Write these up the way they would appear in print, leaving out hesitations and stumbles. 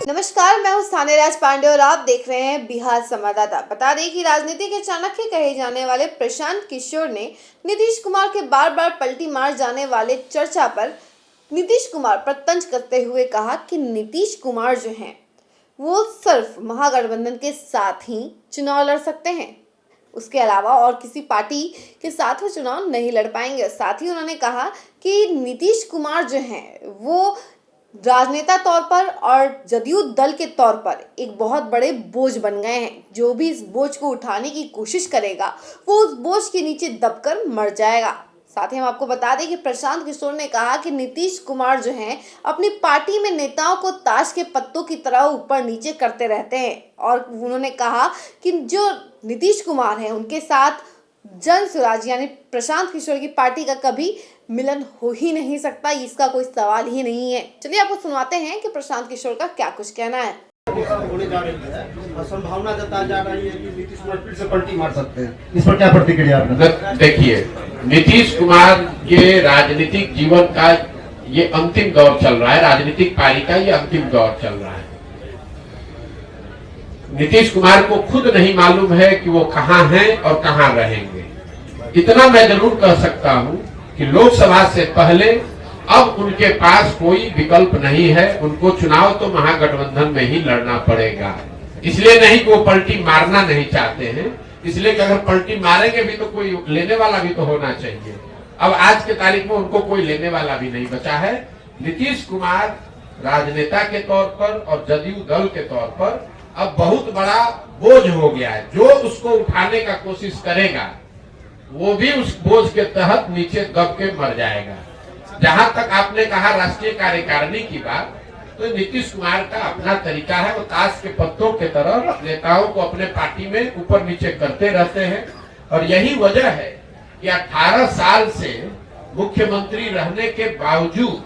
नमस्कार, मैं हूं स्थानीय पांडे और आप देख रहे हैं बिहार संवाददाता। बता दें कि राजनीति के चाणक्य कहे जाने वाले प्रशांत किशोर ने नीतीश कुमार के बार बार पलटी मार जाने वाले चर्चा पर नीतीश कुमार पर तंज करते हुए कहा कि नीतीश कुमार जो हैं वो सिर्फ महागठबंधन के साथ ही चुनाव लड़ सकते हैं, उसके अलावा और किसी पार्टी के साथ वो चुनाव नहीं लड़ पाएंगे। साथ ही उन्होंने कहा कि नीतीश कुमार जो हैं वो राजनेता तौर पर और जदयू दल के तौर पर एक बहुत बड़े बोझ बन गए हैं। जो भी इस बोझ को उठाने की कोशिश करेगा वो उस बोझ के नीचे दबकर मर जाएगा। साथ ही हम आपको बता दें कि प्रशांत किशोर ने कहा कि नीतीश कुमार जो हैं अपनी पार्टी में नेताओं को ताश के पत्तों की तरह ऊपर नीचे करते रहते हैं और उन्होंने कहा कि जो नीतीश कुमार हैं उनके साथ जन स्वराज यानी प्रशांत किशोर की पार्टी का कभी मिलन हो ही नहीं सकता, इसका कोई सवाल ही नहीं है। चलिए आपको सुनवाते हैं कि प्रशांत किशोर का क्या कुछ कहना है। होने जा रही है और संभावना जताई जा रही है कि नीतीश कुमार फिर से पलटी मार सकते हैं। इस पर क्या प्रतिक्रिया आपने? देखिए, नीतीश कुमार के राजनीतिक जीवन का ये अंतिम दौर चल रहा है, राजनीतिक पारी का ये अंतिम दौर चल रहा है। नीतीश कुमार को खुद नहीं मालूम है कि वो कहां हैं और कहां रहेंगे। इतना मैं जरूर कह सकता हूं कि लोकसभा से पहले अब उनके पास कोई विकल्प नहीं है, उनको चुनाव तो महागठबंधन में ही लड़ना पड़ेगा। इसलिए नहीं कि वो पलटी मारना नहीं चाहते हैं, इसलिए कि अगर पलटी मारेंगे भी तो कोई लेने वाला भी तो होना चाहिए। अब आज के तारीख में उनको कोई लेने वाला भी नहीं बचा है। नीतीश कुमार राजनेता के तौर पर और जदयू दल के तौर पर अब बहुत बड़ा बोझ हो गया है। जो उसको उठाने का कोशिश करेगा वो भी उस बोझ के तहत नीचे दब के मर जाएगा। जहां तक आपने कहा राष्ट्रीय कार्यकारिणी की बात, तो नीतीश कुमार का अपना तरीका है, वो ताश के पत्तों के तरह नेताओं को अपने पार्टी में ऊपर नीचे करते रहते हैं। और यही वजह है कि 18 साल से मुख्यमंत्री रहने के बावजूद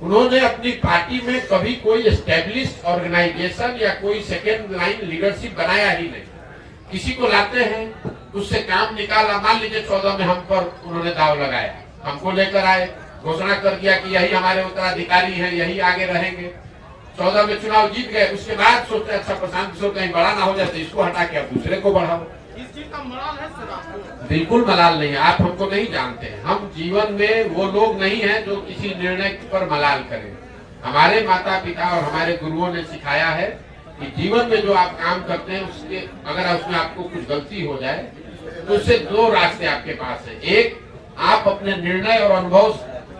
उन्होंने अपनी पार्टी में कभी कोई एस्टेब्लिश्ड ऑर्गेनाइजेशन या कोई सेकेंड लाइन लीडरशिप बनाया ही नहीं। किसी को लाते हैं, उससे काम निकाला। मान लीजिए 14 में हम पर उन्होंने दाव लगाया, हमको लेकर आए, घोषणा कर दिया कि यही हमारे उत्तराधिकारी हैं, यही आगे रहेंगे। 14 में चुनाव जीत गए, उसके बाद सोचते अच्छा प्रशांत किशोर कहीं बड़ा ना हो जाए तो इसको हटा के आप दूसरे को बढ़ाओ। इस चीज का मलाल है सर आपको? बिल्कुल मलाल नहीं है, आप हमको नहीं जानते हैं। हम जीवन में वो लोग नहीं हैं जो किसी निर्णय पर मलाल करें। हमारे माता पिता और हमारे गुरुओं ने सिखाया है कि जीवन में जो आप काम करते हैं उसके अगर उसमें आपको कुछ गलती हो जाए तो उससे दो रास्ते आपके पास है। एक, आप अपने निर्णय और अनुभव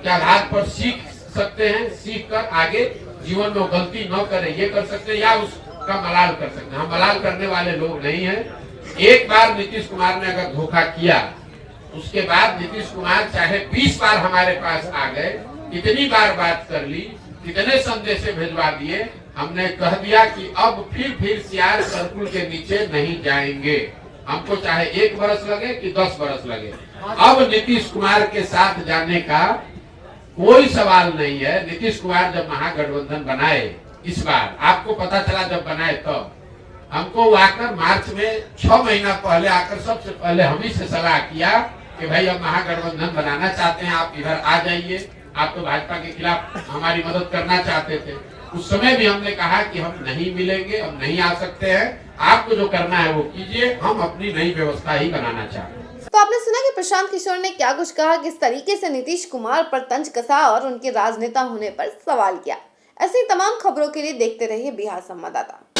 के आधार पर सीख सकते हैं, सीख कर आगे जीवन में गलती न करें ये कर सकते हैं, या उसका मलाल कर सकते हैं। हम मलाल करने वाले लोग नहीं हैं। एक बार नीतीश कुमार ने अगर धोखा किया, उसके बाद नीतीश कुमार चाहे 20 बार हमारे पास आ गए, कितनी बार बात कर ली, कितने संदेश भेजवा दिए, हमने कह दिया कि अब फिर सियार सर्कुल के नीचे नहीं जाएंगे। हमको चाहे 1 बरस लगे कि 10 बरस लगे, अब नीतीश कुमार के साथ जाने का कोई सवाल नहीं है। नीतीश कुमार जब महागठबंधन बनाए, इस बार आपको पता चला जब बनाए तब हमको आकर मार्च में 6 महीना पहले आकर सबसे पहले हम ही से सलाह किया कि भाई अब महागठबंधन बनाना चाहते हैं, आप इधर आ जाइए। आप तो भाजपा के खिलाफ हमारी मदद करना चाहते थे। उस समय भी हमने कहा कि हम नहीं मिलेंगे, हम नहीं आ सकते हैं, आपको जो करना है वो कीजिए, हम अपनी नई व्यवस्था ही बनाना चाहते हैं। तो आपने सुना कि प्रशांत किशोर ने क्या कुछ कहा, किस तरीके से नीतीश कुमार पर तंज कसा और उनके राजनेता होने पर सवाल किया। ऐसी तमाम खबरों के लिए देखते रहिए बिहार संवाददाता।